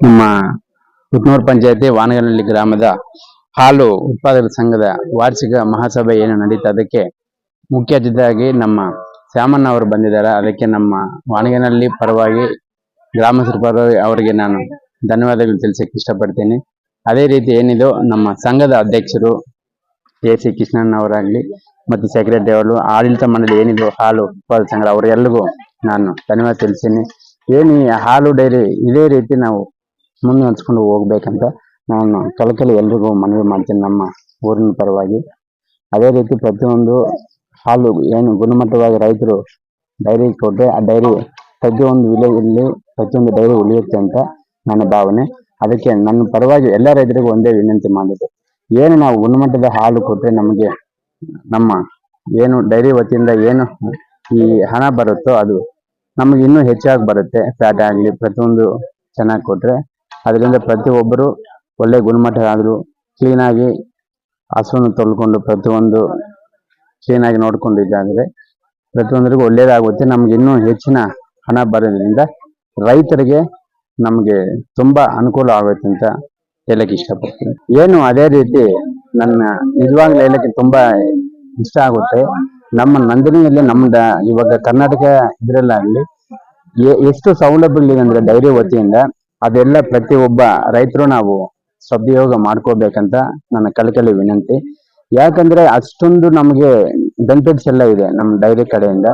ನಮ್ಮ ಕುಟ್ನೂರು ಪಂಚಾಯತಿ ವಾನಗನಹಳ್ಳಿ ಗ್ರಾಮದ ಹಾಲು ಉತ್ಪಾದಕರ ಸಂಘದ ವಾರ್ಷಿಕ ಮಹಾಸಭೆ ಏನು ನಡೀತಾ ಅದಕ್ಕೆ ಮುಖ್ಯ ಅತಿಥಿಯಾಗಿ ನಮ್ಮ ಶ್ಯಾಮಣ್ಣ ಅವರು ಬಂದಿದ್ದಾರೆ. ಅದಕ್ಕೆ ನಮ್ಮ ವಾನಗನಹಳ್ಳಿ ಪರವಾಗಿ ಗ್ರಾಮಸ್ಥರ ಪರವಾಗಿ ಅವರಿಗೆ ನಾನು ಧನ್ಯವಾದಗಳು ತಿಳಿಸಕ್ಕೆ ಇಷ್ಟಪಡ್ತೀನಿ. ಅದೇ ರೀತಿ ಏನಿದು ನಮ್ಮ ಸಂಘದ ಅಧ್ಯಕ್ಷರು ಎ.ಸಿ. ಕೃಷ್ಣಣ್ಣ ಅವರಾಗ್ಲಿ ಮತ್ತು ಸೆಕ್ರೆಟರಿ ಅವರು, ಆಡಳಿತ ಮಂಡಳಿ ಏನಿದು ಹಾಲು ಉತ್ಪಾದಕ ಸಂಘ ಅವರೆಲ್ಲರಿಗೂ ನಾನು ಧನ್ಯವಾದ ತಿಳಿಸ್ತೀನಿ. ಏನು ಈ ಹಾಲು ಡೈರಿ ಇದೇ ರೀತಿ ನಾವು ಮುಂದುವರಿಸ್ಕೊಂಡು ಹೋಗ್ಬೇಕಂತ ನಾನು ಕಳಕಳಿ ಎಲ್ರಿಗೂ ಮನವಿ ಮಾಡ್ತೀನಿ ನಮ್ಮ ಊರಿನ ಪರವಾಗಿ. ಅದೇ ರೀತಿ ಪ್ರತಿಯೊಂದು ಹಾಲು ಏನು ಗುಣಮಟ್ಟವಾಗಿ ರೈತರು ಡೈರಿ ಕೊಟ್ಟರೆ ಆ ಡೈರಿ ಪ್ರತಿಯೊಂದು ವಿಲೇಜಲ್ಲಿ ಪ್ರತಿಯೊಂದು ಡೈರಿ ಉಳಿಯುತ್ತೆ ಅಂತ ನನ್ನ ಭಾವನೆ. ಅದಕ್ಕೆ ನನ್ನ ಪರವಾಗಿ ಎಲ್ಲ ರೈತರಿಗೂ ಒಂದೇ ವಿನಂತಿ ಮಾಡಿದೆ, ಏನು ನಾವು ಗುಣಮಟ್ಟದ ಹಾಲು ಕೊಟ್ಟರೆ ನಮಗೆ ನಮ್ಮ ಏನು ಡೈರಿ ವತಿಯಿಂದ ಏನು ಈ ಹಣ ಬರುತ್ತೋ ಅದು ನಮಗೆ ಇನ್ನೂ ಹೆಚ್ಚಾಗಿ ಬರುತ್ತೆ. ಫ್ಯಾಟ್ ಆಗಲಿ ಪ್ರತಿಯೊಂದು ಚೆನ್ನಾಗಿ ಕೊಟ್ಟರೆ ಅದರಿಂದ ಪ್ರತಿಯೊಬ್ಬರು ಒಳ್ಳೆ ಗುಣಮಟ್ಟ ಆದರೂ ಕ್ಲೀನಾಗಿ ಹಸುವನ್ನು ತೊಳ್ಕೊಂಡು ಪ್ರತಿಯೊಂದು ಕ್ಲೀನಾಗಿ ನೋಡ್ಕೊಂಡಿದ್ದಾದರೆ ಪ್ರತಿಯೊಂದರಿಗೂ ಒಳ್ಳೇದಾಗುತ್ತೆ. ನಮ್ಗೆ ಇನ್ನೂ ಹೆಚ್ಚಿನ ಹಣ ಬರೋದ್ರಿಂದ ರೈತರಿಗೆ ನಮಗೆ ತುಂಬಾ ಅನುಕೂಲ ಆಗುತ್ತೆ ಅಂತ ಹೇಳಕ್ಕೆ ಇಷ್ಟಪಡ್ತೀನಿ. ಏನು ಅದೇ ರೀತಿ ನನ್ನ ನಿಜವಾಗ್ಲೂ ಹೇಳಕ್ಕೆ ತುಂಬಾ ಇಷ್ಟ ಆಗುತ್ತೆ. ನಮ್ಮ ನಂದಿನಿಯಲ್ಲಿ ನಮ್ದ ಇವಾಗ ಕರ್ನಾಟಕ ಇದರಲ್ಲಾಗಲಿ ಎಷ್ಟು ಸೌಲಭ್ಯಗಳಿದೆ ಅಂದ್ರೆ ಡೈರಿ ವತಿಯಿಂದ ಅದೆಲ್ಲ ಪ್ರತಿಯೊಬ್ಬ ರೈತರು ನಾವು ಸದುಪಯೋಗ ಮಾಡ್ಕೋಬೇಕಂತ ನನ್ನ ಕಳಕಳಿ ವಿನಂತಿ. ಯಾಕಂದ್ರೆ ಅಷ್ಟೊಂದು ನಮಗೆ ಬೆನಿಫಿಟ್ಸ್ ಎಲ್ಲ ಇದೆ ನಮ್ಮ ಡೈರಿ ಕಡೆಯಿಂದ.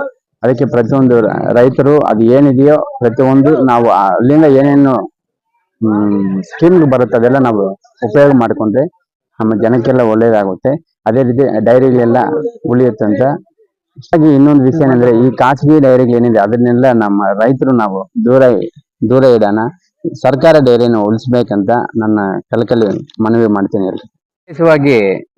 ಅದಕ್ಕೆ ಪ್ರತಿಯೊಂದು ರೈತರು ಅದು ಏನಿದೆಯೋ ಪ್ರತಿಯೊಂದು ನಾವು ಅಲ್ಲಿಂದ ಏನೇನು ಸ್ಕೀಮ್ ಬರುತ್ತೆ ಅದೆಲ್ಲ ನಾವು ಉಪಯೋಗ ಮಾಡ್ಕೊಂಡ್ರೆ ನಮ್ಮ ಜನಕ್ಕೆಲ್ಲ ಒಳ್ಳೇದಾಗುತ್ತೆ. ಅದೇ ರೀತಿ ಡೈರಿಗಳೆಲ್ಲ ಉಳಿಯುತ್ತೆ ಅಂತ. ಹಾಗೆ ಇನ್ನೊಂದು ವಿಷಯ ಏನಂದ್ರೆ ಈ ಖಾಸಗಿ ಡೈರಿಗಳೇನಿದೆ ಅದನ್ನೆಲ್ಲ ನಮ್ಮ ರೈತರು ನಾವು ದೂರ ಇಡೋಣ, ಸರ್ಕಾರ ಡೈರಿಯನ್ನು ಉಳಿಸ್ಬೇಕಂತ ನನ್ನ ಕಳಕಳಿ ಮನವಿ ಮಾಡ್ತೀನಿ. ವಿಶೇಷವಾಗಿ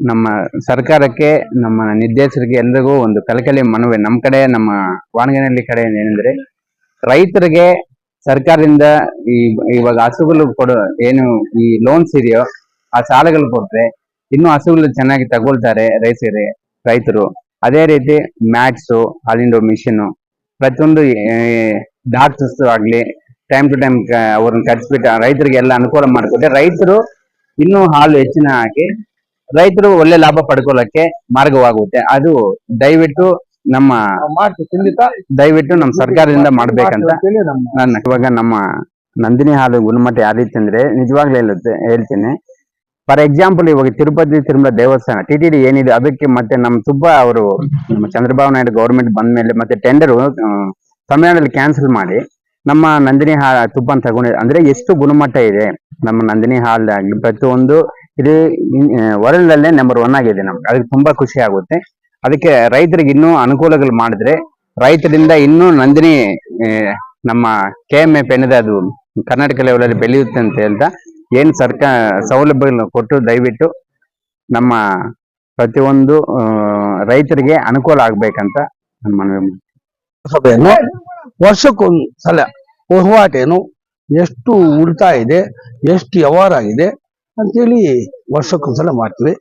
ನಮ್ಮ ಸರ್ಕಾರಕ್ಕೆ, ನಮ್ಮ ನಿರ್ದೇಶಕರಿಗೆ ಎಲ್ರಿಗೂ ಒಂದು ಕಳಕಳಿ ಮನವಿ. ನಮ್ಮ ಕಡೆ ನಮ್ಮ ವಾನಗನಹಳ್ಳಿ ಕಡೆ ಏನಂದ್ರೆ ರೈತರಿಗೆ ಸರ್ಕಾರದಿಂದ ಇವಾಗ ಹಸುಗಳು ಕೊಡೋ ಏನು ಈ ಲೋನ್ಸ್ ಇದೆಯೋ ಆ ಸಾಲಗಳು ಕೊಟ್ರೆ ಇನ್ನೂ ಹಸುಗಳು ಚೆನ್ನಾಗಿ ತಗೊಳ್ತಾರೆ ರೈತರು. ಅದೇ ರೀತಿ ಮ್ಯಾಟ್ಸು, ಹಾಲಿಂದು ಮಿಷಿನ್, ಪ್ರತಿಯೊಂದು ಡಾಕ್ಟರ್ಸ್ ಆಗ್ಲಿ ಟೈಮ್ ಟು ಟೈಮ್ ಅವ್ರನ್ನ ಕರೆಸ್ಬಿಟ್ಟು ರೈತರಿಗೆ ಎಲ್ಲ ಅನುಕೂಲ ಮಾಡಿಕೊಟ್ರೆ ರೈತರು ಇನ್ನೂ ಹಾಲು ಹೆಚ್ಚಿನ ಹಾಕಿ ರೈತರು ಒಳ್ಳೆ ಲಾಭ ಪಡ್ಕೊಳ್ಳಕ್ಕೆ ಮಾರ್ಗವಾಗುತ್ತೆ. ಅದು ದಯವಿಟ್ಟು ನಮ್ಮ ಸರ್ಕಾರದಿಂದ ಮಾಡ್ಬೇಕಂತ ನನ್ನ ಇವಾಗ ನಮ್ಮ ನಂದಿನಿ ಹಾಲು ಗುಣಮಟ್ಟ ಯಾವ ರೀತಿ ಅಂದ್ರೆ ನಿಜವಾಗ್ಲೂ ಹೇಳ್ತೀನಿ. ಫಾರ್ ಎಕ್ಸಾಂಪಲ್ ಇವಾಗ ತಿರುಪತಿ ತಿರುಮಲ ದೇವಸ್ಥಾನ TTD ಏನಿದೆ ಅದಕ್ಕೆ ಮತ್ತೆ ನಮ್ಮ ಸುಬ್ಬಾ ಅವರು ನಮ್ಮ ಚಂದ್ರಬಾಬು ನಾಯ್ಡು ಗೌರ್ಮೆಂಟ್ ಬಂದ ಮೇಲೆ ಮತ್ತೆ ಟೆಂಡರ್ ತಮಿಳ್ನಾಡಲ್ಲಿ ಕ್ಯಾನ್ಸಲ್ ಮಾಡಿ ನಮ್ಮ ನಂದಿನಿ ತುಪ್ಪನ ತಗೊಂಡಿದೆ. ಅಂದ್ರೆ ಎಷ್ಟು ಗುಣಮಟ್ಟ ಇದೆ ನಮ್ಮ ನಂದಿನಿ ಹಾಲಾಗ್ಲಿ ಪ್ರತಿಯೊಂದು ಇದು ವರ್ಲ್ಡ್ ಅಲ್ಲೇ ನಂಬರ್ 1 ಆಗಿದೆ. ನಮ್ಗೆ ಅದಕ್ಕೆ ತುಂಬಾ ಖುಷಿ ಆಗುತ್ತೆ. ಅದಕ್ಕೆ ರೈತರಿಗೆ ಇನ್ನೂ ಅನುಕೂಲಗಳು ಮಾಡಿದ್ರೆ ರೈತರಿಂದ ಇನ್ನೂ ನಂದಿನಿ ನಮ್ಮ KMF ಏನಿದೆ ಅದು ಕರ್ನಾಟಕ ಲೆವೆಲಲ್ಲಿ ಬೆಳೆಯುತ್ತೆ ಅಂತ ಹೇಳ್ತಾ ಏನ್ ಸರ್ಕಾರ ಸೌಲಭ್ಯಗಳನ್ನು ಕೊಟ್ಟು ದಯವಿಟ್ಟು ನಮ್ಮ ಪ್ರತಿಯೊಂದು ರೈತರಿಗೆ ಅನುಕೂಲ ಆಗ್ಬೇಕಂತ ನನ್ನ ಮನವಿ. ಸಭೆಯನ್ನು ವರ್ಷಕ್ಕೊಂದು ಸಲ ವಹಿವಾಟೇನು, ಎಷ್ಟು ಉಳಿತಾಯ ಇದೆ, ಎಷ್ಟು ವ್ಯವಹಾರ ಆಗಿದೆ ಅಂತೇಳಿ ವರ್ಷಕ್ಕೊಂದ್ಸಲ ಮಾಡ್ತೀವಿ.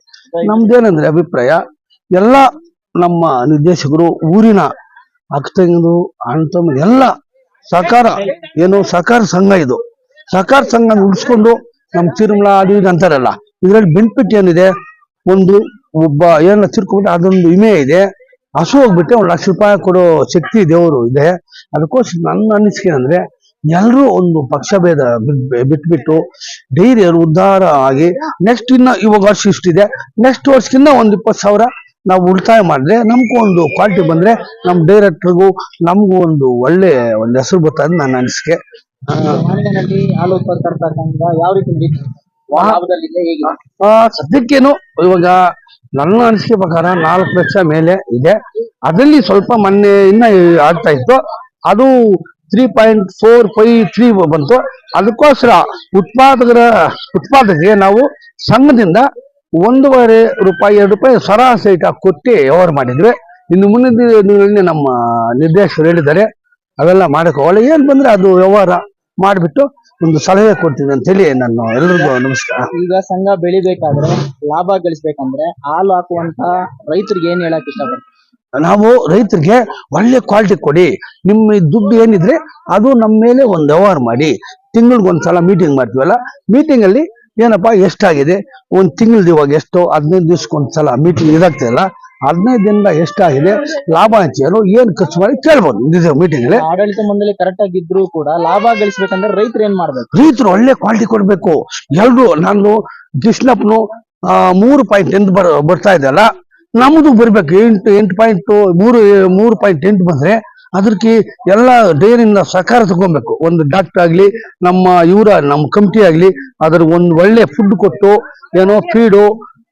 ನಮ್ದೇನಂದ್ರೆ ಅಭಿಪ್ರಾಯ, ಎಲ್ಲ ನಮ್ಮ ನಿರ್ದೇಶಕರು ಊರಿನ ಅಕ್ಕಂದು ಅಣ್ಣ ಎಲ್ಲ ಸಹಕಾರ ಏನು ಸಹಕಾರ ಸಂಘ, ಇದು ಸಹಕಾರ ಸಂಘ ಉಳಿಸ್ಕೊಂಡು ನಮ್ಮ ತಿರುಮಲ ಅದು ಇದು ಅಂತಾರಲ್ಲ, ಇದರಲ್ಲಿ ಬೆನಿಫಿಟ್ ಏನಿದೆ, ಒಬ್ಬ ಏನ ತಿರ್ಕೊಂಡ್ಬಿಟ್ಟು ಅದೊಂದು ವಿಮೆ ಇದೆ. ಹಸು ಹೋಗ್ಬಿಟ್ಟೆ 1 ಲಕ್ಷ ರೂಪಾಯಿ ಕೊಡೋ ಶಕ್ತಿ ದೇವರು ಇದೆ. ಅದಕ್ಕೋಸ್ಕರ ನನ್ನ ಅನಿಸಿಕೆ ಅಂದ್ರೆ ಎಲ್ಲರೂ ಒಂದು ಪಕ್ಷ ಭೇದ ಬಿಟ್ಬಿಟ್ಟು ಡೈರಿಯರು ಉದ್ಧಾರ ಆಗಿ ನೆಕ್ಸ್ಟ್ ಇವಾಗ ವರ್ಷ ಇಷ್ಟಿದೆ, ನೆಕ್ಸ್ಟ್ ವರ್ಷಕ್ಕಿಂತ 20,000 ನಾವು ಉಳಿತಾಯ ಮಾಡಿದ್ರೆ ನಮ್ಗೂ ಒಂದು ಕ್ವಾಲಿಟಿ ಬಂದ್ರೆ ನಮ್ಮ ಡೈರೆಕ್ಟರ್ಗೂ ನಮಗೂ ಒಂದು ಒಳ್ಳೆ ಹೆಸರು ಬರ್ತದೆ ನನ್ನ ಅನಿಸಿಕೆ. ಹಾಲು ಉತ್ಪಾದಕರ ಸಂಘ ಯಾವ ರೀತಿ ಸದ್ಯಕ್ಕೇನು ಇವಾಗ ನನ್ನ ಅನಿಸಿಕೆ ಪ್ರಕಾರ 4 ಲಕ್ಷ ಮೇಲೆ ಇದೆ. ಅದರಲ್ಲಿ ಸ್ವಲ್ಪ ಮೊನ್ನೆ ಇನ್ನ ಆಗ್ತಾ ಇತ್ತು, ಅದು 3.453 ಬಂತು. ಅದಕ್ಕೋಸ್ಕರ ಉತ್ಪಾದಕರಿಗೆ ನಾವು ಸಂಘದಿಂದ 1.5 ರೂಪಾಯಿ 2 ರೂಪಾಯಿ ಸರಾಸರಿ ಕೊಟ್ಟು ವ್ಯವಹಾರ ಮಾಡಿದ್ವಿ. ಇನ್ನು ಮುಂದಿನ ದಿನಗಳಲ್ಲಿ ನಮ್ಮ ನಿರ್ದೇಶಕರು ಹೇಳಿದ್ದಾರೆ ಅವೆಲ್ಲ ಮಾಡಕ್ಕೆ ಒಳ್ಳೆ ಏನ್ ಬಂದ್ರೆ ಅದು ವ್ಯವಹಾರ ಮಾಡಿಬಿಟ್ಟು ಒಂದು ಸಲಹೆ ಕೊಡ್ತೀನಿ ಅಂತ ಹೇಳಿ ನಾನು ಎಲ್ರಿಗೂ ನಮಸ್ಕಾರ. ಈಗ ಸಂಘ ಬೆಳಿಬೇಕಾದ್ರೆ ಲಾಭ ಗಳಿಸ್ಬೇಕಂದ್ರೆ ಹಾಲು ಹಾಕುವಂತ ರೈತರಿಗೆ ಏನ್ ಹೇಳಕ್ ಇಷ್ಟಪಡ್ತೀನಿ? ನಾವು ರೈತರಿಗೆ ಒಳ್ಳೆ ಕ್ವಾಲಿಟಿ ಕೊಡಿ, ನಿಮ್ಮ ಈ ದುಡ್ಡು ಏನಿದ್ರೆ ಅದು ನಮ್ಮ ಮೇಲೆ ಒಂದು ವ್ಯವಹಾರ ಮಾಡಿ. ತಿಂಗಳಿಗೊಂದ್ಸಲ ಮೀಟಿಂಗ್ ಮಾಡ್ತೀವಲ್ಲ, ಮೀಟಿಂಗ್ ಅಲ್ಲಿ ಏನಪ್ಪಾ ಎಷ್ಟಾಗಿದೆ, ಒಂದು ತಿಂಗಳದ ಇವಾಗ ಎಷ್ಟು, 15 ದಿವಸಕ್ಕೊಂದ್ಸಲ ಮೀಟಿಂಗ್ ಇದಾಗ್ತಿಲ್ಲ, 15 ದಿನದ ಎಷ್ಟಾಗಿದೆ, ಲಾಭಾಂಶ ಏನು ಖರ್ಚು ಮಾಡಿ ಕೇಳ್ಬೋದು ಮೀಟಿಂಗ್ ಅಲ್ಲಿ. ಆಡಳಿತ ಮಂಡಳಿ ಕರೆಕ್ಟ್ ಆಗಿದ್ರು ಕೂಡ ಲಾಭ ಗಳಿಸ್ಬೇಕಂದ್ರೆ ರೈತರು ಏನ್ ಮಾಡ್ಬೇಕು? ರೈತರು ಒಳ್ಳೆ ಕ್ವಾಲಿಟಿ ಕೊಡ್ಬೇಕು. ಎಲ್ರು ನಾನು ಕೃಷ್ಣಪ್ಪನು 3.8 ಬರ್ತಾ ಇದೆಯಲ್ಲ, ನಮ್ದು ಬರ್ಬೇಕು 3.8 ಬಂದ್ರೆ ಅದಕ್ಕೆ ಎಲ್ಲ ಡೈರಿಯಿಂದ ಸಹಕಾರ ತಗೊಬೇಕು. ಒಂದು ಡಾಕ್ಟರ್ ಆಗ್ಲಿ, ನಮ್ಮ ಕಮಿಟಿ ಆಗ್ಲಿ, ಅದ್ರ ಒಂದು ಒಳ್ಳೆ ಫುಡ್ ಕೊಟ್ಟು, ಏನೋ ಫೀಡು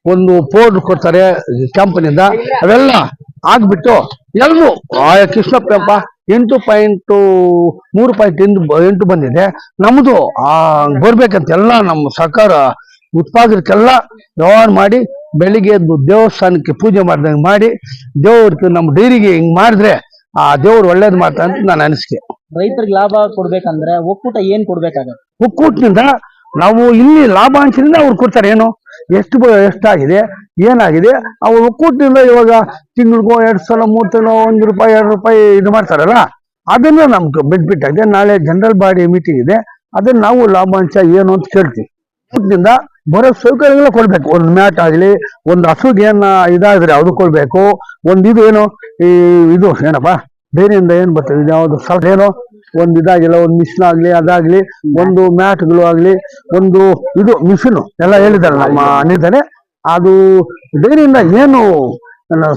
ಒಂದು ಪೌಡರ್ ಕೊಡ್ತಾರೆ ಕ್ಯಾಂಪನಿಂದ, ಅವೆಲ್ಲ ಆಗ್ಬಿಟ್ಟು ಎಲ್ರು ಕೃಷ್ಣಪ್ಪ 3.8 ಬಂದಿದೆ, ನಮ್ದು ಬರ್ಬೇಕಂತ ಎಲ್ಲ ನಮ್ಮ ಸರ್ಕಾರ ಉತ್ಪಾದಕರಿಗೆಲ್ಲ ವ್ಯವಹಾರ ಮಾಡಿ, ಬೆಳಿಗ್ಗೆ ಎದ್ದು ದೇವಸ್ಥಾನಕ್ಕೆ ಪೂಜೆ ಮಾಡ್ದಂಗೆ ಮಾಡಿ, ದೇವ್ರಿಗೆ ನಮ್ಮ ಡೈರಿಗೆ ಹಿಂಗ್ ಮಾಡಿದ್ರೆ ಆ ದೇವ್ರು ಒಳ್ಳೇದ್ ಮಾಡ್ತಾರೆ ಅಂತ ನನ್ನ ಅನಿಸಿಕೆ. ರೈತರಿಗೆ ಲಾಭ ಕೊಡ್ಬೇಕಂದ್ರೆ ಒಕ್ಕೂಟ ಏನ್ ಕೊಡ್ಬೇಕಾಗತ್ತೆ? ಒಕ್ಕೂಟದಿಂದ ನಾವು ಇಲ್ಲಿ ಲಾಭಾಂಶದಿಂದ ಅವ್ರು ಕೊಡ್ತಾರೆ, ಏನು ಎಷ್ಟಾಗಿದೆ ಏನಾಗಿದೆ ಅವ್ರು ಒಕ್ಕೂಟದಿಂದ. ಇವಾಗ ತಿಂಗಳಿಗೋ 2 ಸಲ 3 ಸಲ ₹1 ₹2 ಇದು ಮಾಡ್ತಾರಲ್ಲ, ಅದನ್ನ ನಮ್ಗೆ ಬೆನಿಫಿಟ್ ಆಗಿದೆ. ನಾಳೆ ಜನರಲ್ ಬಾಡಿ ಮೀಟಿಂಗ್ ಇದೆ, ಅದನ್ನ ನಾವು ಲಾಭಾಂಶ ಏನು ಅಂತ ಕೇಳ್ತೀವಿ. ಒಕ್ಕೂಟದಿಂದ ಬರೋ ಸೌಕರ್ಯಗಳ ಕೊಡ್ಬೇಕು. ಒಂದು ಮ್ಯಾಟ್ ಆಗ್ಲಿ, ಒಂದು ಹಸುಗೆ ಏನ ಇದಾದ್ರೆ ಅದು ಕೊಡ್ಬೇಕು. ಒಂದು ಇದು ಏನು ಇದು ಏನಪ್ಪಾ ಡೈರಿಯಿಂದ ಏನ್ ಬರ್ತದೆ, ಇದು ಯಾವ್ದು ಏನೋ ಒಂದು ಇದಾಗಿಲ್ಲ, ಒಂದು ಮಿಷಿನ್ ಆಗ್ಲಿ, ಅದಾಗ್ಲಿ, ಒಂದು ಮ್ಯಾಟ್ಗಳು ಆಗ್ಲಿ, ಒಂದು ಇದು ಮಿಷಿನ್ ಎಲ್ಲ ಹೇಳಿದ್ದಾರೆ ನಮ್ಮ ಅನಿದ್ದಾರೆ. ಅದು ಡೈರಿಯಿಂದ ಏನು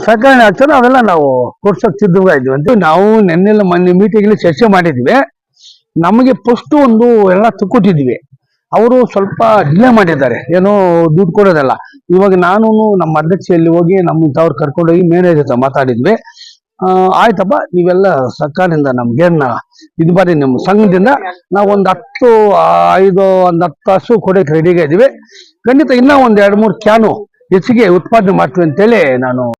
ಸಹಕರಣೆ ಆಗ್ತದೆ ಅವೆಲ್ಲ ನಾವು ಕೊಡ್ಸಕ್ ಸಿದ್ಧವಾಗಿದ್ದೀವಿ ಅಂತ ನಾವು ನೆನ್ನೆಲ್ಲ ಮೊನ್ನೆ ಮೀಟಿಂಗ್ ಚರ್ಚೆ ಮಾಡಿದ್ವಿ. ನಮಗೆ ಫಸ್ಟ್ ಒಂದು ಎಲ್ಲ ತಕ್ಕೊಟ್ಟಿದ್ವಿ, ಅವರು ಸ್ವಲ್ಪ ಡಿಲೇ ಮಾಡಿದ್ದಾರೆ, ಏನೋ ದುಡ್ಡು ಕೊಡೋದಲ್ಲ. ಇವಾಗ ನಾನು ನಮ್ಮ ಅಧ್ಯಕ್ಷೆಯಲ್ಲಿ ಹೋಗಿ ನಮ್ಮಂತವ್ರು ಕರ್ಕೊಂಡೋಗಿ ಮ್ಯಾನೇಜರ್ ಹತ್ರ ಮಾತಾಡಿದ್ವಿ. ಆಯ್ತಪ್ಪ, ನೀವೆಲ್ಲ ಸರ್ಕಾರದಿಂದ ನಮ್ಗೇನ ಇದು ಮಾಡಿ ನಮ್ಮ ಸಂಘದಿಂದ ನಾವು ಒಂದು 10 ಹಸು ಕೊಡಕ್ಕೆ ರೆಡಿಗೆ ಇದೀವಿ. ಖಂಡಿತ ಇನ್ನೂ ಒಂದು 2-3 ಕ್ಯಾನು ಹೆಚ್ಚಿಗೆ ಉತ್ಪಾದನೆ ಮಾಡ್ತೀವಿ ಅಂತೇಳಿ ನಾನು